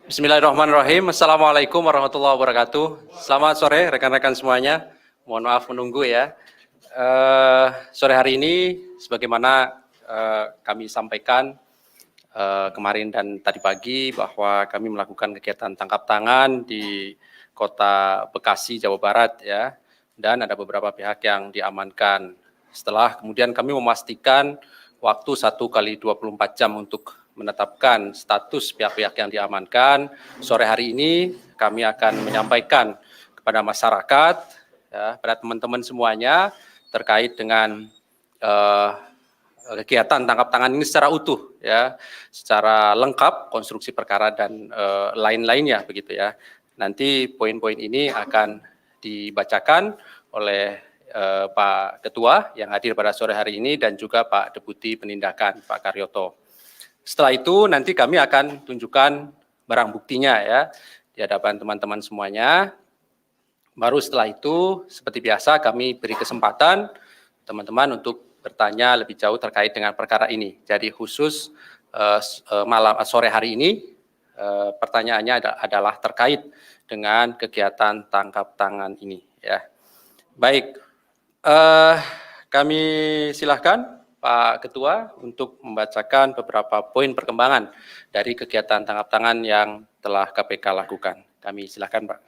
Bismillahirrahmanirrahim. Assalamualaikum warahmatullahi wabarakatuh. Selamat sore rekan-rekan semuanya. Mohon maaf menunggu ya. Sore hari ini, sebagaimana kami sampaikan kemarin dan tadi pagi bahwa kami melakukan kegiatan tangkap tangan di Kota Bekasi, Jawa Barat ya, dan ada beberapa pihak yang diamankan. Setelah kemudian kami memastikan waktu 1 kali 24 jam untuk menetapkan status pihak-pihak yang diamankan. Sore hari ini kami akan menyampaikan kepada masyarakat, ya, pada teman-teman semuanya terkait dengan kegiatan tangkap tangan ini secara utuh, ya, secara lengkap, konstruksi perkara dan lain-lainnya begitu ya. Nanti poin-poin ini akan dibacakan oleh Pak Ketua yang hadir pada sore hari ini dan juga Pak Deputi Penindakan Pak Karyoto. Setelah itu nanti kami akan tunjukkan barang buktinya ya di hadapan teman-teman semuanya. Baru setelah itu seperti biasa kami beri kesempatan teman-teman untuk bertanya lebih jauh terkait dengan perkara ini. Jadi khusus sore hari ini pertanyaannya adalah terkait dengan kegiatan tangkap tangan ini ya. Baik, kami silakan Pak Ketua untuk membacakan beberapa poin perkembangan dari kegiatan tangkap tangan yang telah KPK lakukan. Kami silakan Pak.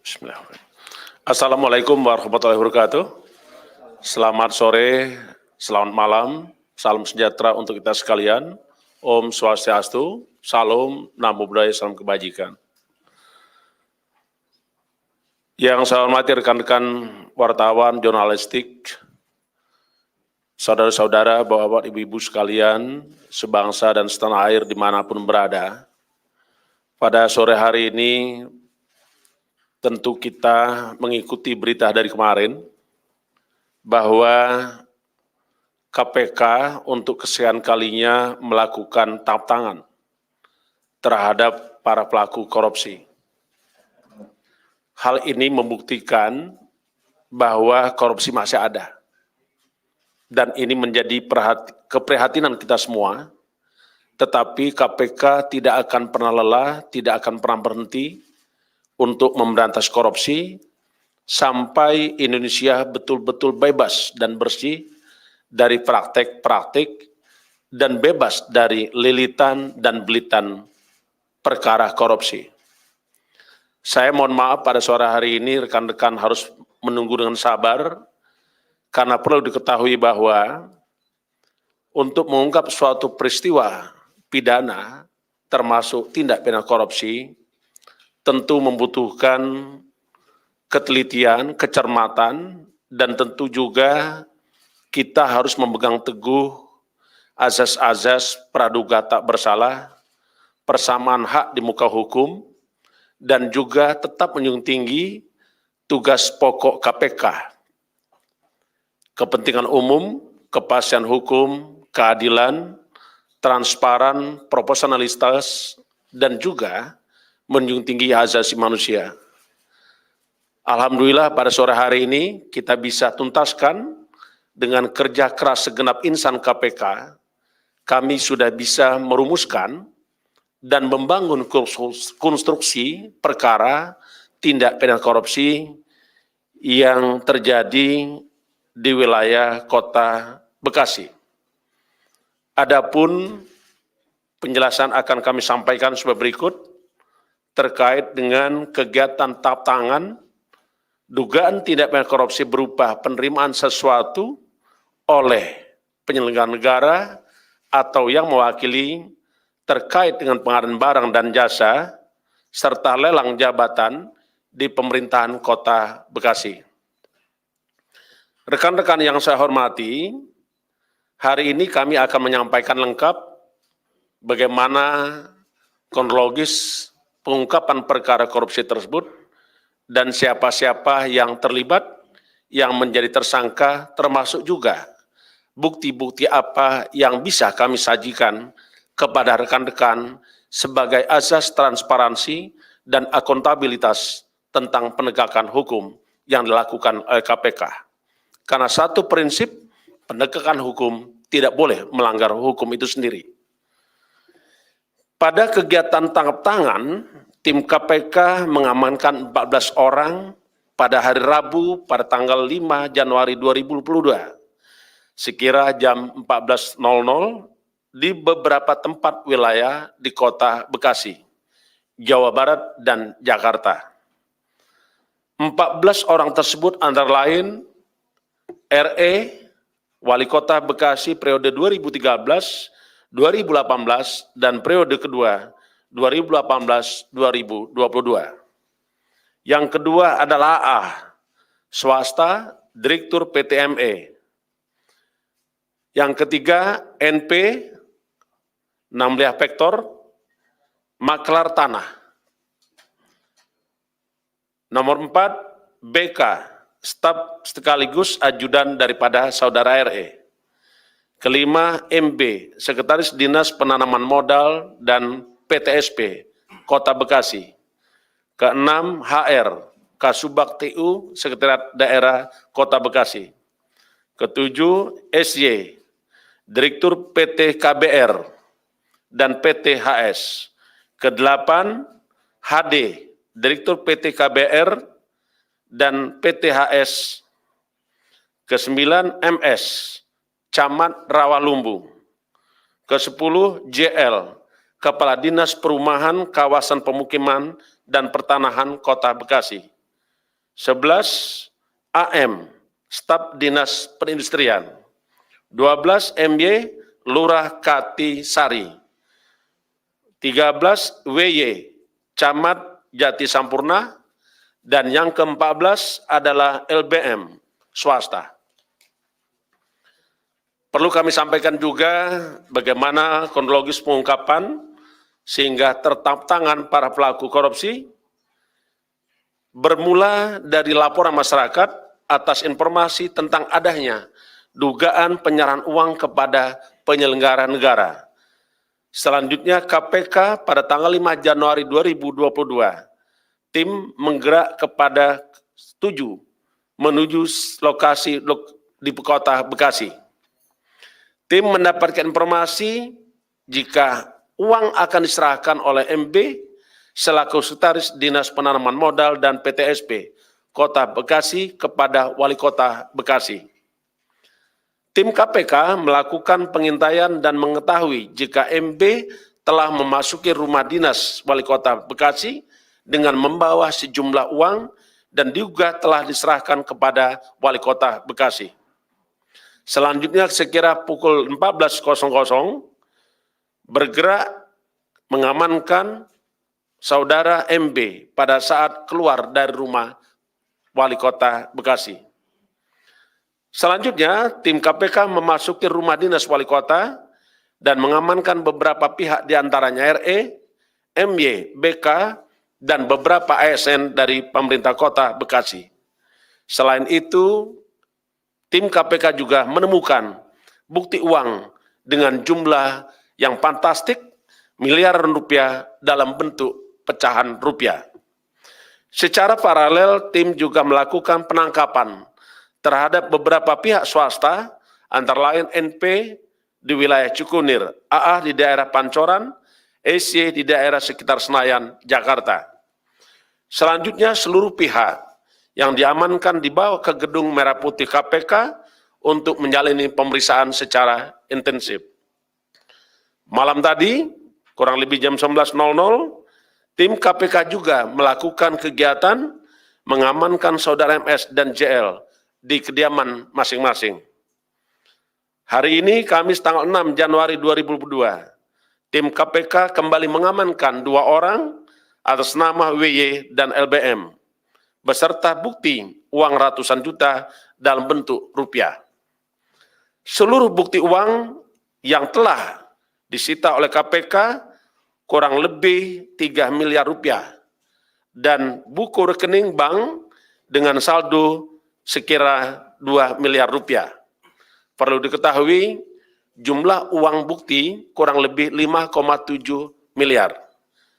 Bismillahirrahmanirrahim. Assalamualaikum warahmatullahi wabarakatuh. Selamat sore, selamat malam, salam sejahtera untuk kita sekalian. Om Swastiastu, Salam, Namo Buddhaya, Salam Kebajikan. Yang saya hormati rekan-rekan wartawan, jurnalistik, saudara-saudara, bapak-bapak, ibu-ibu sekalian, sebangsa dan setanah air dimanapun berada. Pada sore hari ini, tentu kita mengikuti berita dari kemarin, bahwa KPK untuk kesekian kalinya melakukan tangkap tangan terhadap para pelaku korupsi. Hal ini membuktikan bahwa korupsi masih ada. Dan ini menjadi keprihatinan kita semua, tetapi KPK tidak akan pernah lelah, tidak akan pernah berhenti untuk memberantas korupsi sampai Indonesia betul-betul bebas dan bersih dari praktek-praktik dan bebas dari lilitan dan belitan perkara korupsi. Saya mohon maaf pada sore hari ini rekan-rekan harus menunggu dengan sabar karena perlu diketahui bahwa untuk mengungkap suatu peristiwa pidana termasuk tindak pidana korupsi tentu membutuhkan ketelitian, kecermatan, dan tentu juga kita harus memegang teguh azas-azas praduga tak bersalah, persamaan hak di muka hukum, dan juga tetap menjunjung tinggi tugas pokok KPK. Kepentingan umum, kepastian hukum, keadilan, transparan, proporsionalitas, dan juga menjunjung tinggi hak asasi manusia. Alhamdulillah pada sore hari ini kita bisa tuntaskan dengan kerja keras segenap insan KPK, kami sudah bisa merumuskan dan membangun konstruksi perkara tindak pidana korupsi yang terjadi di wilayah Kota Bekasi. Adapun penjelasan akan kami sampaikan sebagai berikut terkait dengan kegiatan tangkap tangan dugaan tindak pidana korupsi berupa penerimaan sesuatu oleh penyelenggara negara atau yang mewakili terkait dengan pengadaan barang dan jasa serta lelang jabatan di pemerintahan Kota Bekasi. Rekan-rekan yang saya hormati, hari ini kami akan menyampaikan lengkap bagaimana kronologis pengungkapan perkara korupsi tersebut dan siapa-siapa yang terlibat, yang menjadi tersangka, termasuk juga bukti-bukti apa yang bisa kami sajikan kepada rekan-rekan sebagai asas transparansi dan akuntabilitas tentang penegakan hukum yang dilakukan oleh KPK. Karena satu prinsip penegakan hukum tidak boleh melanggar hukum itu sendiri. Pada kegiatan tangkap tangan, tim KPK mengamankan 14 orang pada hari Rabu pada tanggal 5 Januari 2022, sekira jam 14.00 di beberapa tempat wilayah di Kota Bekasi, Jawa Barat, dan Jakarta. 14 orang tersebut antara lain RE, Wali Kota Bekasi periode 2013, 2018, dan periode kedua 2018-2022. Yang kedua adalah AA, swasta, Direktur PT ME. Yang ketiga NP, Namliah Vektor, maklar tanah. Nomor 4, BK, staf sekaligus ajudan daripada saudara RE. Kelima, MB, Sekretaris Dinas Penanaman Modal dan PTSP, Kota Bekasi. Keenam, HR, Kasubag TU, Sekretariat Daerah Kota Bekasi. Ketujuh, SY, Direktur PT KBR dan PT HS. Kedelapan, HD, Direktur PT KBR dan PT HS. Kesembilan, MS, Camat Rawalumbu. Ke-10, JL, Kepala Dinas Perumahan Kawasan Pemukiman dan Pertanahan Kota Bekasi. 11, AM, Staf Dinas Perindustrian. 12, MY, Lurah Kati Sari. 13, WY, Camat Jati Sampurna. Dan yang ke-14 adalah LBM, swasta. Perlu kami sampaikan juga bagaimana kronologis pengungkapan sehingga tertangkap tangan para pelaku korupsi bermula dari laporan masyarakat atas informasi tentang adanya dugaan penyerahan uang kepada penyelenggara negara. Selanjutnya KPK pada tanggal 5 Januari 2022, tim menggerak kepada 7 menuju lokasi di Kota Bekasi. Tim mendapatkan informasi jika uang akan diserahkan oleh MB selaku Sekretaris Dinas Penanaman Modal dan PTSP Kota Bekasi kepada Wali Kota Bekasi. Tim KPK melakukan pengintaian dan mengetahui jika MB telah memasuki rumah dinas Wali Kota Bekasi dengan membawa sejumlah uang dan juga telah diserahkan kepada Wali Kota Bekasi. Selanjutnya sekira pukul 14.00 bergerak mengamankan saudara MB pada saat keluar dari rumah Wali Kota Bekasi. Selanjutnya tim KPK memasuki rumah dinas Wali Kota dan mengamankan beberapa pihak diantaranya RE, MY, BK, dan beberapa ASN dari pemerintah Kota Bekasi. Selain itu, tim KPK juga menemukan bukti uang dengan jumlah yang fantastik, miliaran rupiah dalam bentuk pecahan rupiah. Secara paralel, tim juga melakukan penangkapan terhadap beberapa pihak swasta, antara lain NP di wilayah Cikunir, AA di daerah Pancoran, SY di daerah sekitar Senayan, Jakarta. Selanjutnya, seluruh pihak yang diamankan dibawa ke Gedung Merah Putih KPK untuk menjalani pemeriksaan secara intensif. Malam tadi, kurang lebih jam 19.00, tim KPK juga melakukan kegiatan mengamankan saudara MS dan JL di kediaman masing-masing. Hari ini, Kamis tanggal 6 Januari 2022, tim KPK kembali mengamankan 2 orang atas nama WY dan LBM, beserta bukti uang ratusan juta dalam bentuk rupiah. Seluruh bukti uang yang telah disita oleh KPK kurang lebih 3 miliar rupiah dan buku rekening bank dengan saldo sekira 2 miliar rupiah. Perlu diketahui jumlah uang bukti kurang lebih 5,7 miliar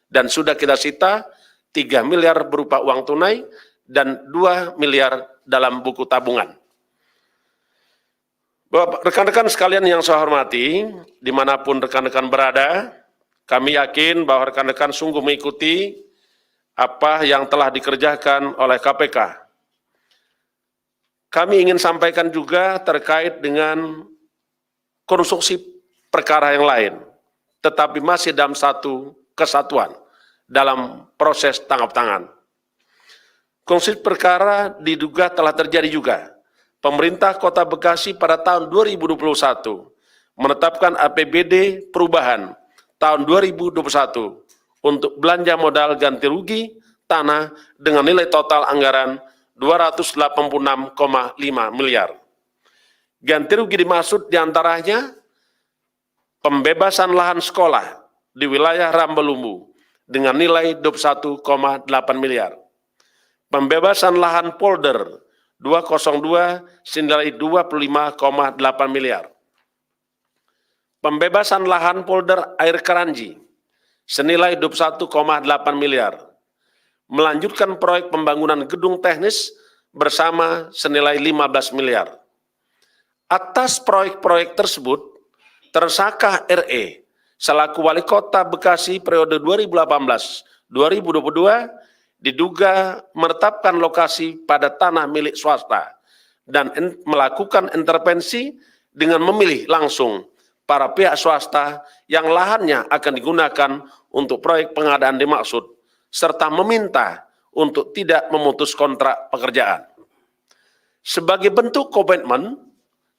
dan sudah kita sita 3 miliar berupa uang tunai dan 2 miliar dalam buku tabungan. Bapak, rekan-rekan sekalian yang saya hormati, dimanapun rekan-rekan berada, kami yakin bahwa rekan-rekan sungguh mengikuti apa yang telah dikerjakan oleh KPK. Kami ingin sampaikan juga terkait dengan konstruksi perkara yang lain, tetapi masih dalam satu kesatuan dalam proses tangkap tangan. Konstruksi perkara diduga telah terjadi juga. Pemerintah Kota Bekasi pada tahun 2021 menetapkan APBD perubahan tahun 2021 untuk belanja modal ganti rugi tanah dengan nilai total anggaran 286,5 miliar. Ganti rugi dimaksud diantaranya pembebasan lahan sekolah di wilayah Rambelumbu dengan nilai 21,8 miliar. Pembebasan lahan polder 202 senilai 25,8 miliar. Pembebasan lahan polder Air Keranji senilai 21,8 miliar. Melanjutkan proyek pembangunan gedung teknis bersama senilai 15 miliar. Atas proyek-proyek tersebut, tersangka RE selaku Wali Kota Bekasi periode 2018-2022 diduga menetapkan lokasi pada tanah milik swasta dan melakukan intervensi dengan memilih langsung para pihak swasta yang lahannya akan digunakan untuk proyek pengadaan dimaksud, serta meminta untuk tidak memutus kontrak pekerjaan. Sebagai bentuk komitmen,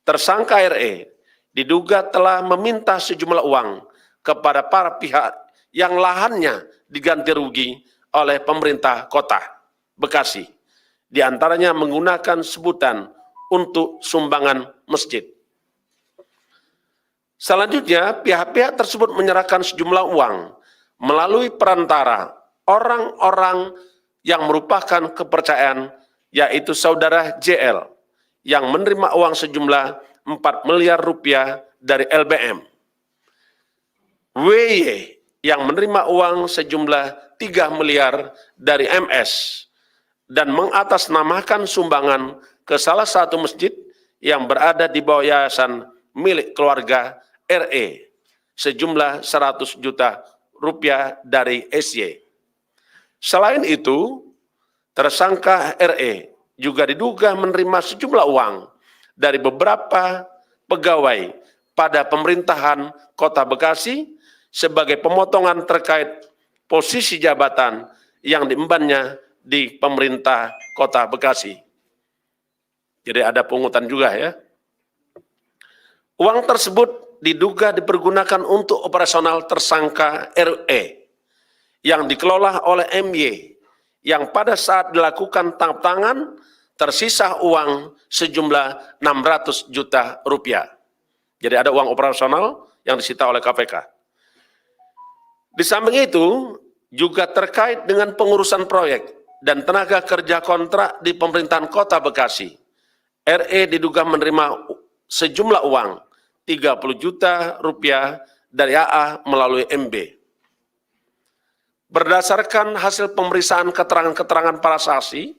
tersangka RE diduga telah meminta sejumlah uang kepada para pihak yang lahannya diganti rugi oleh pemerintah Kota Bekasi, di antaranya menggunakan sebutan untuk sumbangan masjid. Selanjutnya, pihak-pihak tersebut menyerahkan sejumlah uang melalui perantara orang-orang yang merupakan kepercayaan, yaitu saudara JL, yang menerima uang sejumlah 4 miliar rupiah dari LBM. WY yang menerima uang sejumlah 3 miliar dari MS dan mengatasnamakan sumbangan ke salah satu masjid yang berada di bawah yayasan milik keluarga RE sejumlah 100 juta rupiah dari SY. Selain itu, tersangka RE juga diduga menerima sejumlah uang dari beberapa pegawai pada pemerintahan Kota Bekasi sebagai pemotongan terkait posisi jabatan yang diembannya di pemerintah Kota Bekasi. Jadi ada pungutan juga ya. Uang tersebut diduga dipergunakan untuk operasional tersangka RE yang dikelola oleh MY yang pada saat dilakukan tangkap tangan tersisa uang sejumlah 600 juta rupiah. Jadi ada uang operasional yang disita oleh KPK. Di samping itu, juga terkait dengan pengurusan proyek dan tenaga kerja kontrak di pemerintahan Kota Bekasi, RE diduga menerima sejumlah uang 30 juta rupiah dari AA melalui MB. Berdasarkan hasil pemeriksaan keterangan-keterangan para saksi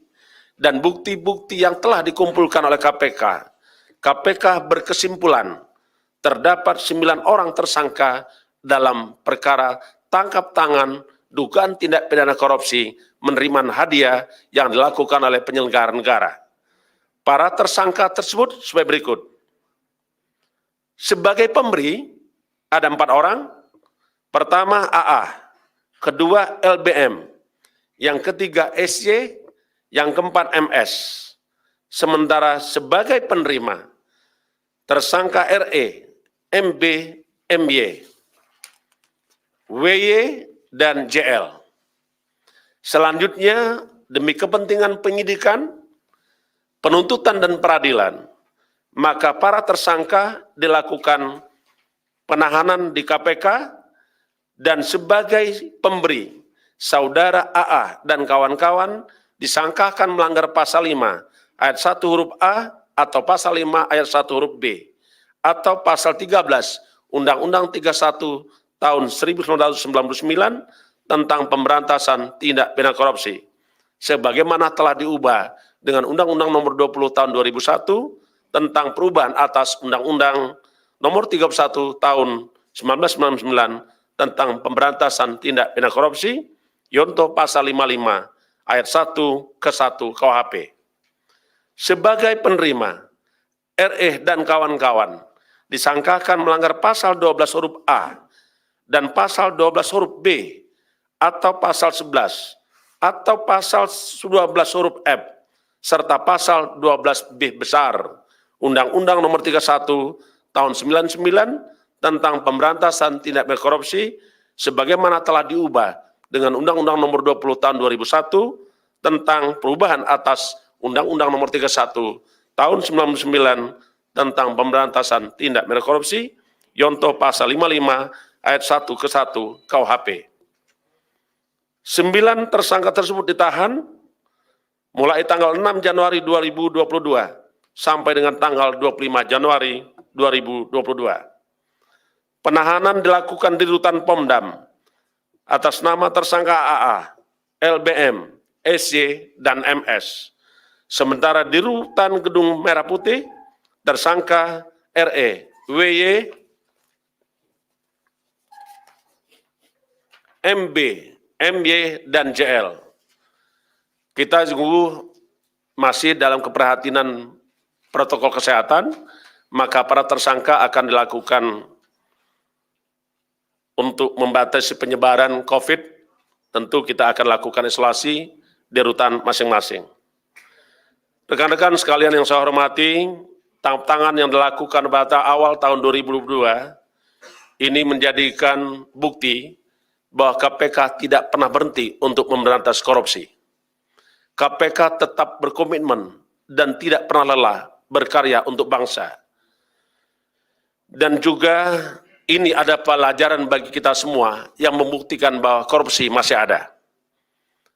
dan bukti-bukti yang telah dikumpulkan oleh KPK, KPK berkesimpulan terdapat 9 orang tersangka dalam perkara tangkap tangan dugaan tindak pidana korupsi menerima hadiah yang dilakukan oleh penyelenggara negara. Para tersangka tersebut sebagai berikut. Sebagai pemberi, ada 4 orang. Pertama AA, kedua LBM, yang ketiga SY, yang keempat MS. Sementara sebagai penerima, tersangka RE, MB, MY, WY, dan JL. Selanjutnya, demi kepentingan penyidikan, penuntutan dan peradilan, maka para tersangka dilakukan penahanan di KPK dan sebagai pemberi, saudara AA dan kawan-kawan disangkakan melanggar pasal 5 ayat 1 huruf A atau pasal 5 ayat 1 huruf B atau pasal 13 Undang-Undang 31 tahun 1999 tentang pemberantasan tindak pidana korupsi, sebagaimana telah diubah dengan Undang-Undang Nomor 20 Tahun 2001 tentang perubahan atas Undang-Undang Nomor 31 Tahun 1999 tentang pemberantasan tindak pidana korupsi, yonto pasal 55 ayat 1 ke 1 KUHP. Sebagai penerima, RE dan kawan-kawan disangkakan melanggar pasal 12 huruf A dan pasal 12 huruf B atau pasal 11 atau pasal 12 huruf F serta pasal 12B besar Undang-Undang Nomor 31 Tahun 99 tentang pemberantasan tindak pidana korupsi sebagaimana telah diubah dengan Undang-Undang Nomor 20 Tahun 2001 tentang perubahan atas Undang-Undang Nomor 31 Tahun 99 tentang pemberantasan tindak pidana korupsi, yonto pasal 55 ayat 1 ke 1 KUHP. 9 tersangka tersebut ditahan mulai tanggal 6 Januari 2022 sampai dengan tanggal 25 Januari 2022. Penahanan dilakukan di Rutan Pomdam atas nama tersangka AA, LBM, SY, dan MS. Sementara di Rutan Gedung Merah Putih, tersangka RE, WY, MB, MY, dan JL. Kita sungguh masih dalam keprihatinan protokol kesehatan, maka para tersangka akan dilakukan untuk membatasi penyebaran COVID, tentu kita akan lakukan isolasi di rutan masing-masing. Rekan-rekan sekalian yang saya hormati, tangkap tangan yang dilakukan pada awal tahun 2022 ini menjadikan bukti bahwa KPK tidak pernah berhenti untuk memberantas korupsi. KPK tetap berkomitmen dan tidak pernah lelah berkarya untuk bangsa. Dan juga ini ada pelajaran bagi kita semua yang membuktikan bahwa korupsi masih ada.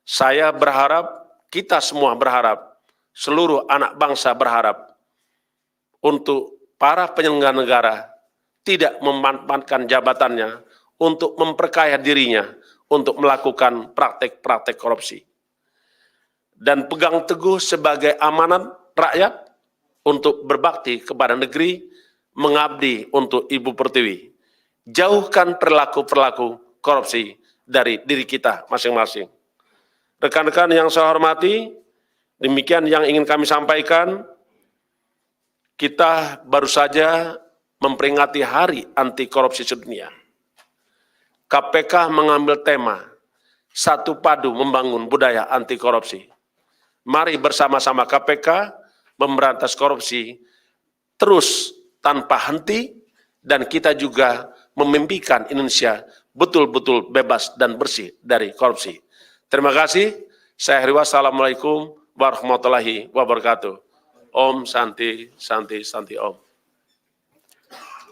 Saya berharap, kita semua berharap, seluruh anak bangsa berharap untuk para penyelenggara negara tidak memanfaatkan jabatannya untuk memperkaya dirinya untuk melakukan praktek-praktek korupsi. Dan pegang teguh sebagai amanat rakyat untuk berbakti kepada negeri, mengabdi untuk Ibu Pertiwi. Jauhkan perilaku-perilaku korupsi dari diri kita masing-masing. Rekan-rekan yang saya hormati, demikian yang ingin kami sampaikan. Kita baru saja memperingati Hari Anti Korupsi Sedunia. KPK mengambil tema Satu Padu Membangun Budaya Anti Korupsi. Mari bersama-sama KPK memberantas korupsi terus tanpa henti, dan kita juga memimpikan Indonesia betul-betul bebas dan bersih dari korupsi. Terima kasih. Saya akhiri, wassalamualaikum warahmatullahi wabarakatuh. Om Santi, Santi, Santi Om.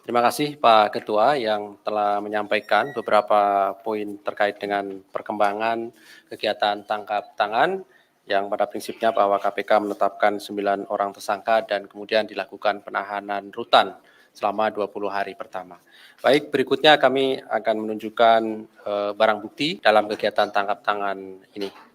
Terima kasih Pak Ketua yang telah menyampaikan beberapa poin terkait dengan perkembangan kegiatan tangkap tangan yang pada prinsipnya bahwa KPK menetapkan 9 orang tersangka dan kemudian dilakukan penahanan rutan selama 20 hari pertama. Baik, berikutnya kami akan menunjukkan barang bukti dalam kegiatan tangkap tangan ini.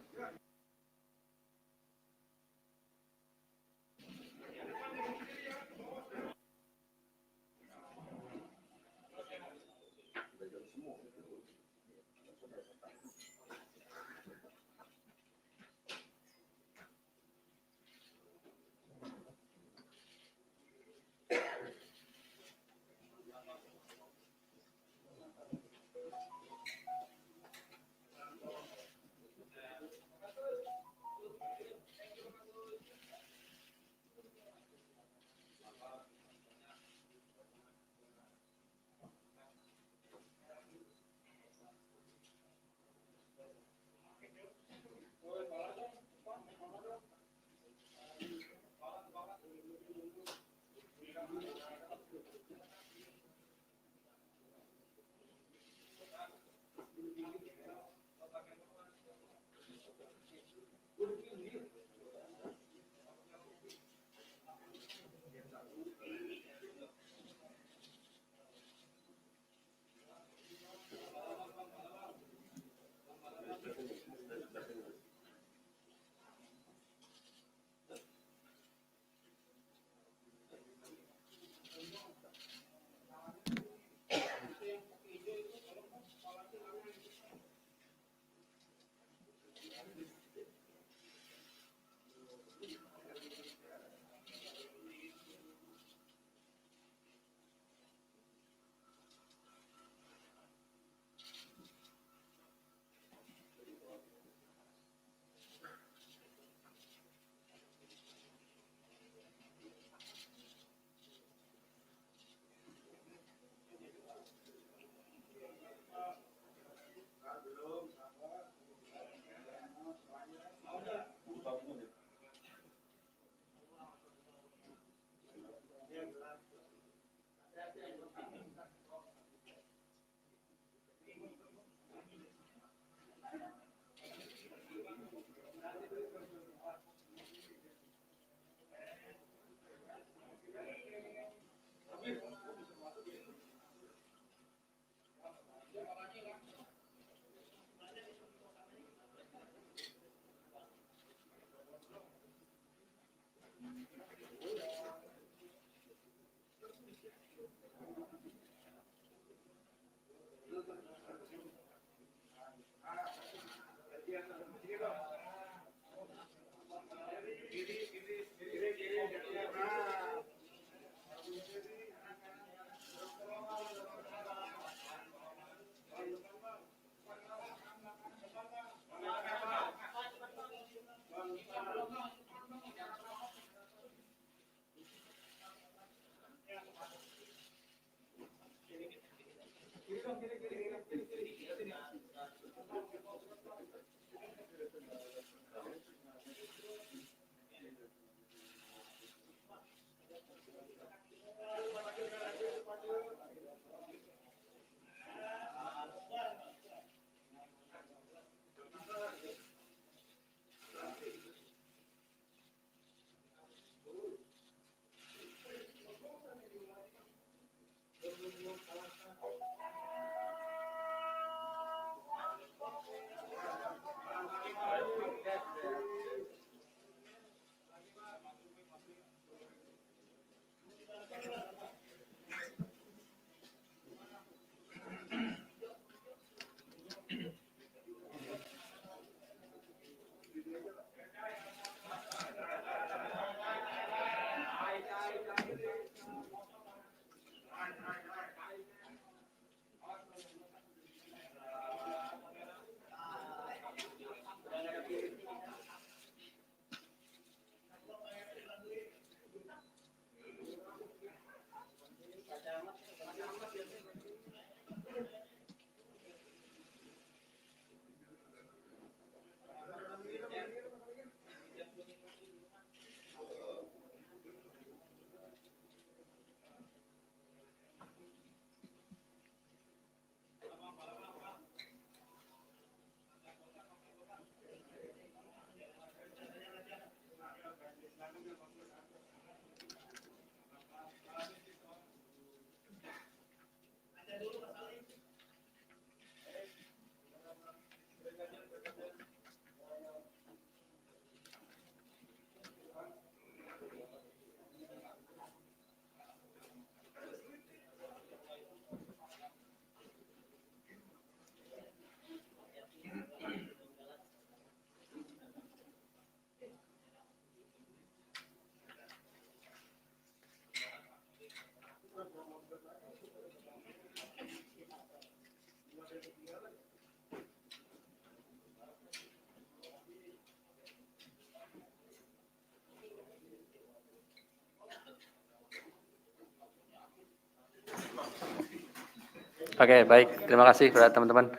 Oke, baik. Terima kasih kepada teman-teman.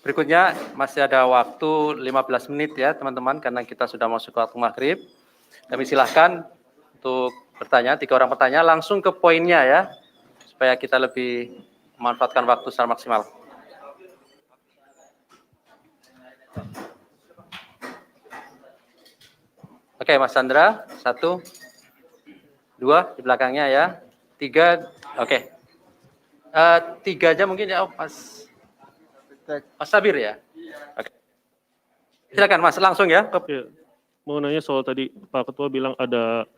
Berikutnya masih ada waktu 15 menit ya teman-teman, karena kita sudah masuk ke waktu maghrib. Kami silahkan untuk bertanya, 3 orang bertanya, langsung ke poinnya ya, supaya kita lebih memanfaatkan waktu secara maksimal. Oke, Mas Chandra, 1, 2 di belakangnya ya, 3, oke. 3 aja mungkin ya, Mas Sabir ya. Oke. Silakan Mas, langsung ya. Ya, mau nanya soal tadi Pak Ketua bilang ada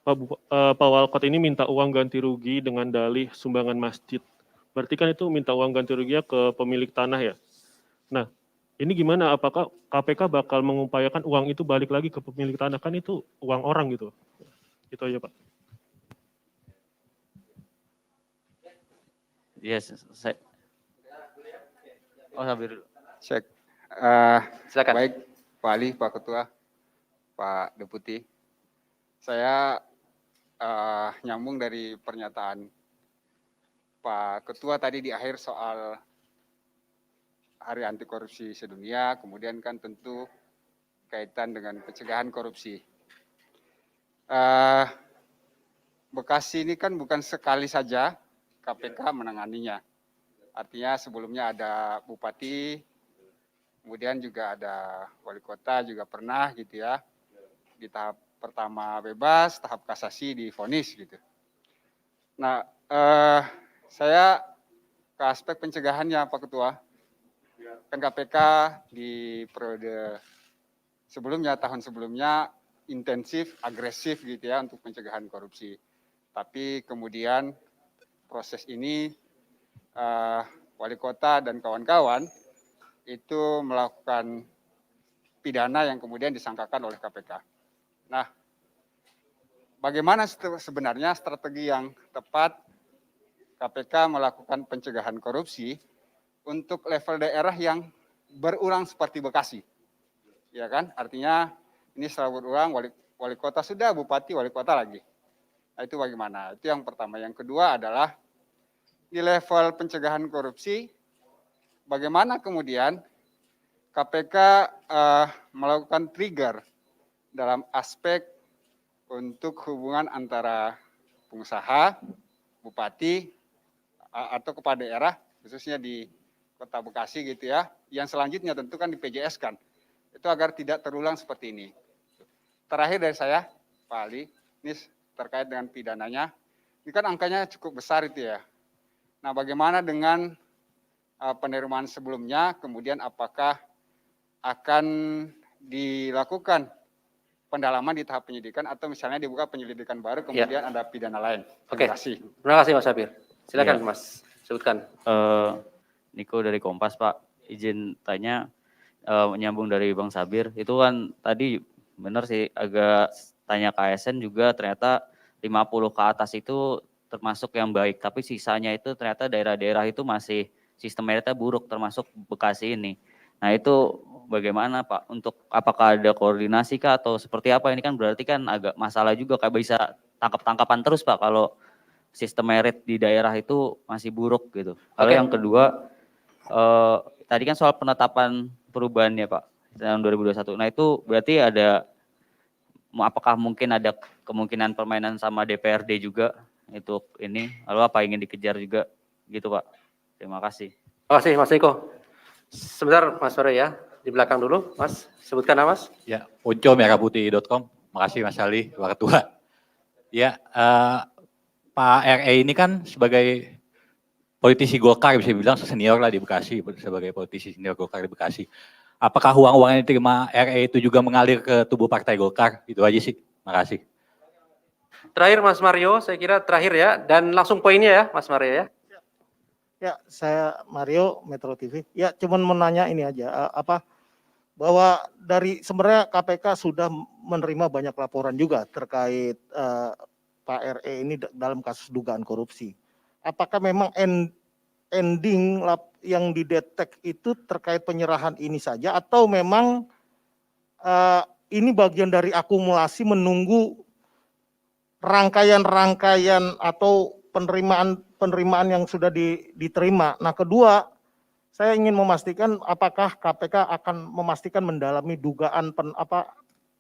Pak Walkot ini minta uang ganti rugi dengan dalih sumbangan masjid. Berarti kan itu minta uang ganti ruginya ke pemilik tanah ya. Nah, ini gimana? Apakah KPK bakal mengupayakan uang itu balik lagi ke pemilik tanah? Kan itu uang orang gitu. Itu aja Pak. Yes, saya. Oh, Sabir dulu. Cek. Silakan. Baik, Pak Ali, Pak Ketua, Pak Deputi. Saya nyambung dari pernyataan Pak Ketua tadi di akhir soal Hari Anti Korupsi Sedunia, kemudian kan tentu kaitan dengan pencegahan korupsi. Bekasi ini kan bukan sekali saja KPK menanganinya. Artinya sebelumnya ada bupati, kemudian juga ada wali kota juga pernah gitu ya, di tahap pertama bebas, tahap kasasi divonis gitu. Nah, saya ke aspek pencegahannya Pak Ketua. Kan KPK di periode sebelumnya, tahun sebelumnya intensif, agresif gitu ya untuk pencegahan korupsi. Tapi kemudian proses ini wali kota dan kawan-kawan itu melakukan pidana yang kemudian disangkakan oleh KPK. Nah, bagaimana sebenarnya strategi yang tepat KPK melakukan pencegahan korupsi untuk level daerah yang berulang seperti Bekasi? Ya kan, artinya ini selalu berulang, wali kota sudah, bupati, wali kota lagi. Nah, itu bagaimana? Itu yang pertama. Yang kedua adalah di level pencegahan korupsi, bagaimana kemudian KPK melakukan trigger dalam aspek untuk hubungan antara pengusaha, bupati, atau kepala daerah, khususnya di Kota Bekasi gitu ya, yang selanjutnya tentu kan di PJS kan, itu agar tidak terulang seperti ini. Terakhir dari saya, Pak Ali, ini terkait dengan pidananya, ini kan angkanya cukup besar itu ya. Nah, bagaimana dengan penerimaan sebelumnya, kemudian apakah akan dilakukan pendalaman di tahap penyidikan atau misalnya dibuka penyelidikan baru kemudian ada pidana lain. Oke. Terima kasih. Terima kasih Mas Sabir. Silakan Iya. Mas, sebutkan. Niko dari Kompas, Pak. Izin tanya, menyambung dari Bang Sabir, itu kan tadi benar sih, agak tanya ke ASN juga ternyata 50 ke atas itu termasuk yang baik, tapi sisanya itu ternyata daerah-daerah itu masih sistem meritnya buruk, termasuk Bekasi ini. Nah itu bagaimana Pak, untuk apakah ada koordinasi kah atau seperti apa? Ini kan berarti kan agak masalah juga, kayak bisa tangkap-tangkapan terus Pak kalau sistem merit di daerah itu masih buruk gitu. Kalau yang kedua, tadi kan soal penetapan perubahannya Pak, tahun 2021. Nah itu berarti ada, apakah mungkin ada kemungkinan permainan sama DPRD juga untuk ini, lalu apa ingin dikejar juga gitu Pak. Terima kasih. Terima kasih Mas Niko. Sebentar Mas Sore ya, di belakang dulu Mas, sebutkan nama Mas. Ya, uncomerahputih.com. Makasih Mas Ali, Pak Ketua. Ya, Pak RE ini kan sebagai politisi Golkar bisa dibilang senior lah di Bekasi, sebagai politisi senior Golkar di Bekasi. Apakah uang-uang yang diterima RE itu juga mengalir ke tubuh Partai Golkar? Itu aja sih. Makasih. Terakhir Mas Mario, saya kira terakhir ya, dan langsung poinnya ya Mas Mario ya. Ya, saya Mario, Metro TV. Ya, cuman mau nanya ini aja, bahwa dari sebenarnya KPK sudah menerima banyak laporan juga terkait Pak RE ini dalam kasus dugaan korupsi. Apakah memang ending yang didetek itu terkait penyerahan ini saja, atau memang ini bagian dari akumulasi menunggu rangkaian-rangkaian atau penerimaan yang sudah diterima. Nah, kedua, saya ingin memastikan apakah KPK akan memastikan mendalami dugaan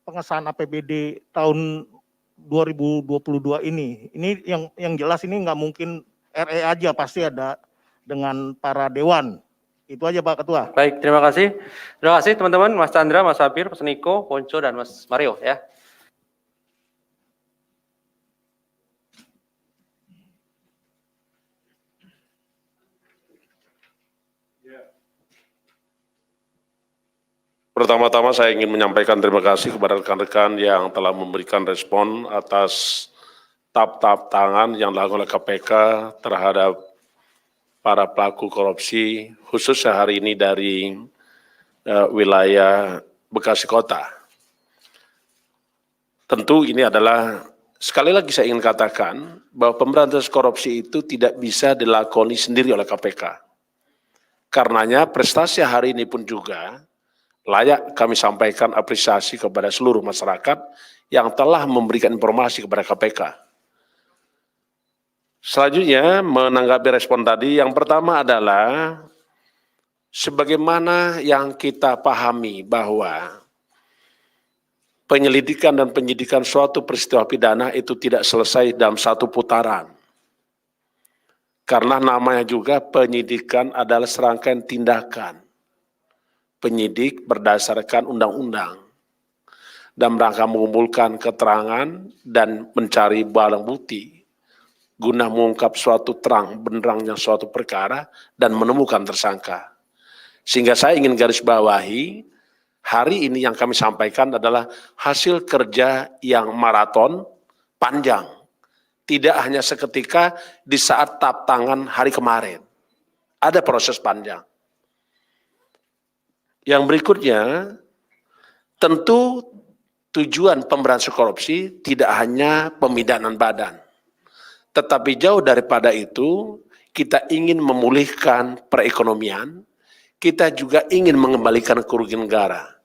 pengesahan APBD tahun 2022 ini. Ini yang jelas ini nggak mungkin RE aja, pasti ada dengan para dewan. Itu aja Pak Ketua. Baik, terima kasih. Terima kasih teman-teman, Mas Chandra, Mas Sabir, Mas Niko, Ponco, dan Mas Mario ya. Pertama-tama saya ingin menyampaikan terima kasih kepada rekan-rekan yang telah memberikan respon atas tap-tap tangan yang dilakukan oleh KPK terhadap para pelaku korupsi, khususnya hari ini dari wilayah Bekasi Kota. Tentu ini adalah, sekali lagi saya ingin katakan, bahwa pemberantasan korupsi itu tidak bisa dilakoni sendiri oleh KPK. Karenanya prestasi hari ini pun juga layak kami sampaikan apresiasi kepada seluruh masyarakat yang telah memberikan informasi kepada KPK. Selanjutnya, menanggapi respon tadi, yang pertama adalah sebagaimana yang kita pahami bahwa penyelidikan dan penyidikan suatu peristiwa pidana itu tidak selesai dalam satu putaran. Karena namanya juga penyidikan adalah serangkaian tindakan. Penyidik berdasarkan undang-undang. dalam rangka mengumpulkan keterangan dan mencari barang bukti guna mengungkap suatu terang benderangnya suatu perkara dan menemukan tersangka. Sehingga saya ingin garis bawahi, hari ini yang kami sampaikan adalah hasil kerja yang maraton panjang. Tidak hanya seketika di saat tap tangan hari kemarin. Ada proses panjang. Yang berikutnya, tentu tujuan pemberantasan korupsi tidak hanya pemindahan badan. Tetapi jauh daripada itu, kita ingin memulihkan perekonomian, kita juga ingin mengembalikan kerugian negara.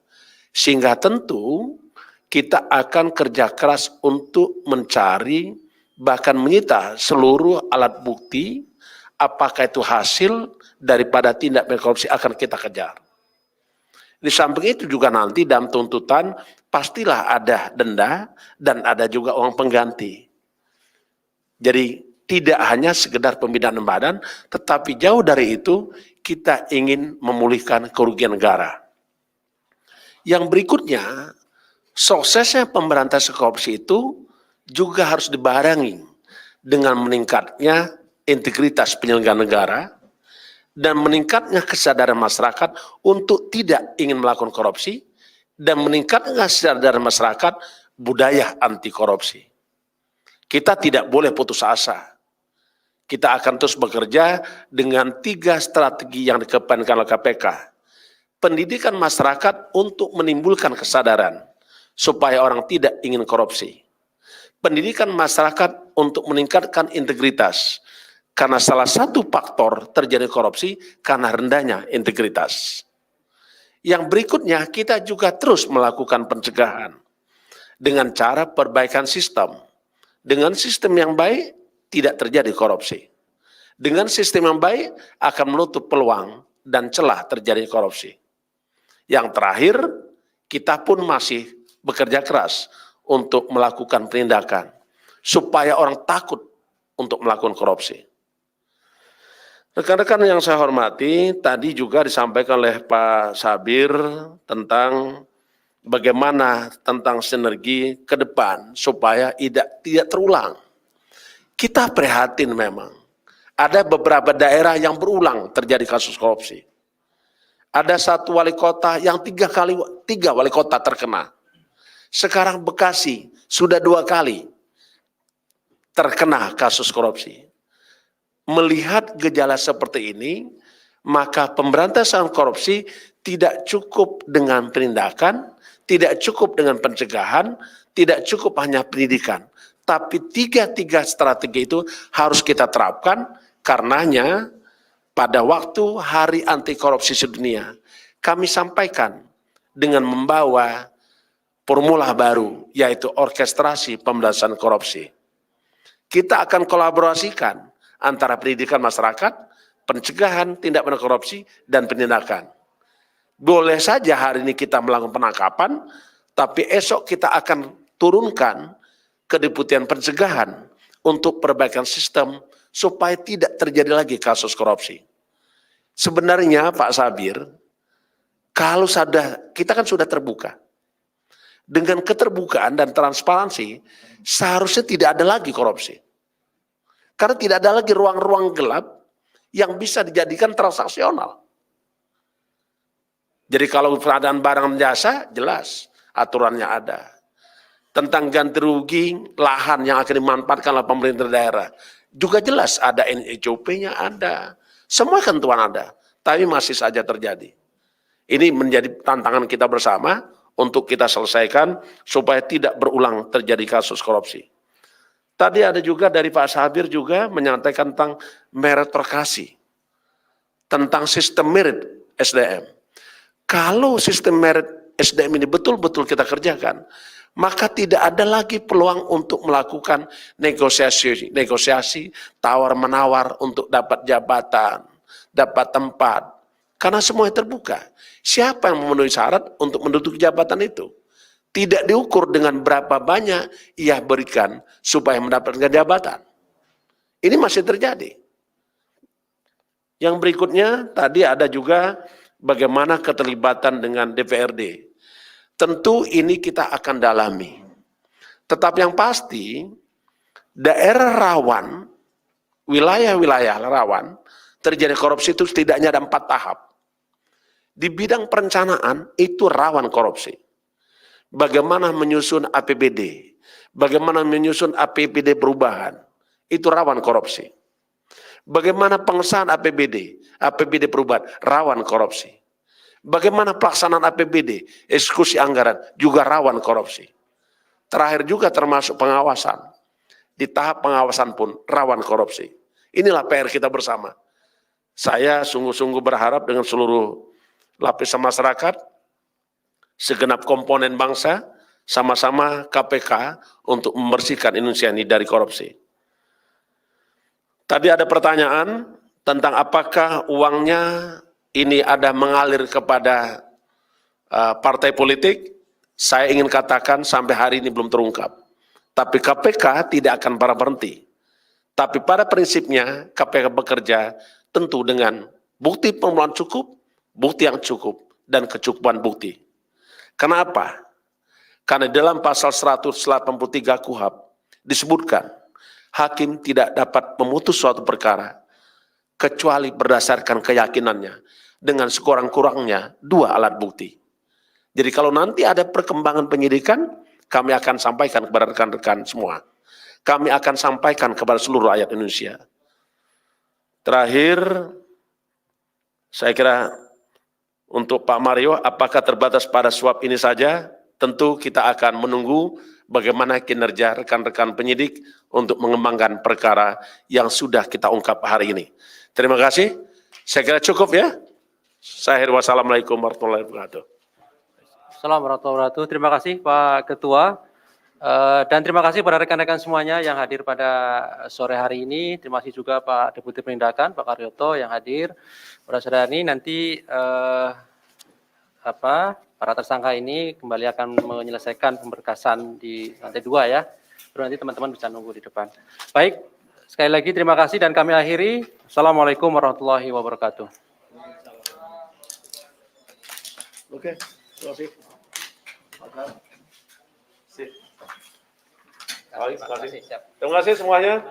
Sehingga tentu kita akan kerja keras untuk mencari, bahkan menyita seluruh alat bukti, apakah itu hasil daripada tindak pidana korupsi akan kita kejar. Di samping itu juga nanti dalam tuntutan pastilah ada denda dan ada juga uang pengganti. Jadi tidak hanya sekedar pemindahan badan, tetapi jauh dari itu kita ingin memulihkan kerugian negara. Yang berikutnya, suksesnya pemberantasan korupsi itu juga harus dibarengi dengan meningkatnya integritas penyelenggara negara dan meningkatnya kesadaran masyarakat untuk tidak ingin melakukan korupsi dan meningkatnya kesadaran masyarakat budaya anti korupsi. Kita tidak boleh putus asa. Kita akan terus bekerja dengan 3 strategi yang dikembangkan oleh KPK. Pendidikan masyarakat untuk menimbulkan kesadaran supaya orang tidak ingin korupsi. Pendidikan masyarakat untuk meningkatkan integritas. Karena salah satu faktor terjadi korupsi karena rendahnya integritas. Yang berikutnya kita juga terus melakukan pencegahan dengan cara perbaikan sistem. Dengan sistem yang baik tidak terjadi korupsi. Dengan sistem yang baik akan menutup peluang dan celah terjadi korupsi. Yang terakhir, kita pun masih bekerja keras untuk melakukan penindakan supaya orang takut untuk melakukan korupsi. Rekan-rekan yang saya hormati, tadi juga disampaikan oleh Pak Sabir tentang bagaimana tentang sinergi ke depan supaya tidak terulang. Kita prihatin memang. Ada beberapa daerah yang berulang terjadi kasus korupsi. Ada satu wali kota yang 3 wali kota terkena. Sekarang Bekasi sudah 2 kali terkena kasus korupsi. Melihat gejala seperti ini, maka pemberantasan korupsi tidak cukup dengan penindakan, tidak cukup dengan pencegahan, tidak cukup hanya pendidikan. Tapi 3 strategi itu harus kita terapkan, karenanya pada waktu Hari Anti Korupsi Sedunia, kami sampaikan dengan membawa formula baru, yaitu orkestrasi pemberantasan korupsi. Kita akan kolaborasikan antara pendidikan masyarakat, pencegahan tindak pidana korupsi, dan penindakan. Boleh saja hari ini kita melakukan penangkapan, tapi esok kita akan turunkan ke Deputian Pencegahan untuk perbaikan sistem supaya tidak terjadi lagi kasus korupsi. Sebenarnya Pak Sabir, kalau kita kan sudah terbuka. Dengan keterbukaan dan transparansi, seharusnya tidak ada lagi korupsi. Karena tidak ada lagi ruang-ruang gelap yang bisa dijadikan transaksional. Jadi kalau pengadaan barang dan jasa, jelas aturannya ada. Tentang ganti rugi lahan yang akan dimanfaatkan oleh pemerintah daerah, juga jelas ada NJOP-nya ada. Semua ketentuan ada, tapi masih saja terjadi. Ini menjadi tantangan kita bersama untuk kita selesaikan supaya tidak berulang terjadi kasus korupsi. Tadi ada juga dari Pak Sabir juga menyampaikan tentang meritokrasi, tentang sistem merit SDM. Kalau sistem merit SDM ini betul-betul kita kerjakan, maka tidak ada lagi peluang untuk melakukan negosiasi, tawar-menawar untuk dapat jabatan, dapat tempat. Karena semuanya terbuka. Siapa yang memenuhi syarat untuk menduduki jabatan itu? Tidak diukur dengan berapa banyak ia berikan supaya mendapatkan jabatan. Ini masih terjadi. Yang berikutnya tadi ada juga bagaimana keterlibatan dengan DPRD. Tentu ini kita akan dalami. Tetapi yang pasti, daerah rawan, wilayah-wilayah rawan, terjadi korupsi itu setidaknya ada 4 tahap. Di bidang perencanaan itu rawan korupsi. Bagaimana menyusun APBD, bagaimana menyusun APBD perubahan, itu rawan korupsi. Bagaimana pengesahan APBD perubahan, rawan korupsi. Bagaimana pelaksanaan APBD, eksekusi anggaran, juga rawan korupsi. Terakhir juga termasuk pengawasan. Di tahap pengawasan pun rawan korupsi. Inilah PR kita bersama. Saya sungguh-sungguh berharap dengan seluruh lapisan masyarakat, segenap komponen bangsa, sama-sama KPK untuk membersihkan Indonesia ini dari korupsi. Tadi ada pertanyaan tentang apakah uangnya ini ada mengalir kepada partai politik. Saya ingin katakan sampai hari ini belum terungkap. Tapi KPK tidak akan pernah berhenti. Tapi pada prinsipnya KPK bekerja tentu dengan bukti permulaan cukup, bukti yang cukup, dan kecukupan bukti. Kenapa? Karena dalam pasal 183 KUHP disebutkan hakim tidak dapat memutus suatu perkara kecuali berdasarkan keyakinannya dengan sekurang-kurangnya 2 alat bukti. Jadi kalau nanti ada perkembangan penyidikan, kami akan sampaikan kepada rekan-rekan semua. Kami akan sampaikan kepada seluruh rakyat Indonesia. Terakhir, saya kira untuk Pak Mario, apakah terbatas pada suap ini saja? Tentu kita akan menunggu bagaimana kinerja rekan-rekan penyidik untuk mengembangkan perkara yang sudah kita ungkap hari ini. Terima kasih. Saya kira cukup ya. Saya akhiri, wassalamualaikum warahmatullahi wabarakatuh. Assalamualaikum warahmatullahi wabarakatuh. Terima kasih Pak Ketua. Dan terima kasih pada rekan-rekan semuanya yang hadir pada sore hari ini. Terima kasih juga Pak Deputi Penindakan, Pak Karyoto yang hadir. Pada sore hari ini nanti para tersangka ini kembali akan menyelesaikan pemberkasan di lantai 2 ya. Baru nanti teman-teman bisa nunggu di depan. Baik, sekali lagi terima kasih dan kami akhiri. Assalamualaikum warahmatullahi wabarakatuh. Oke, terima kasih. Terima kasih semuanya.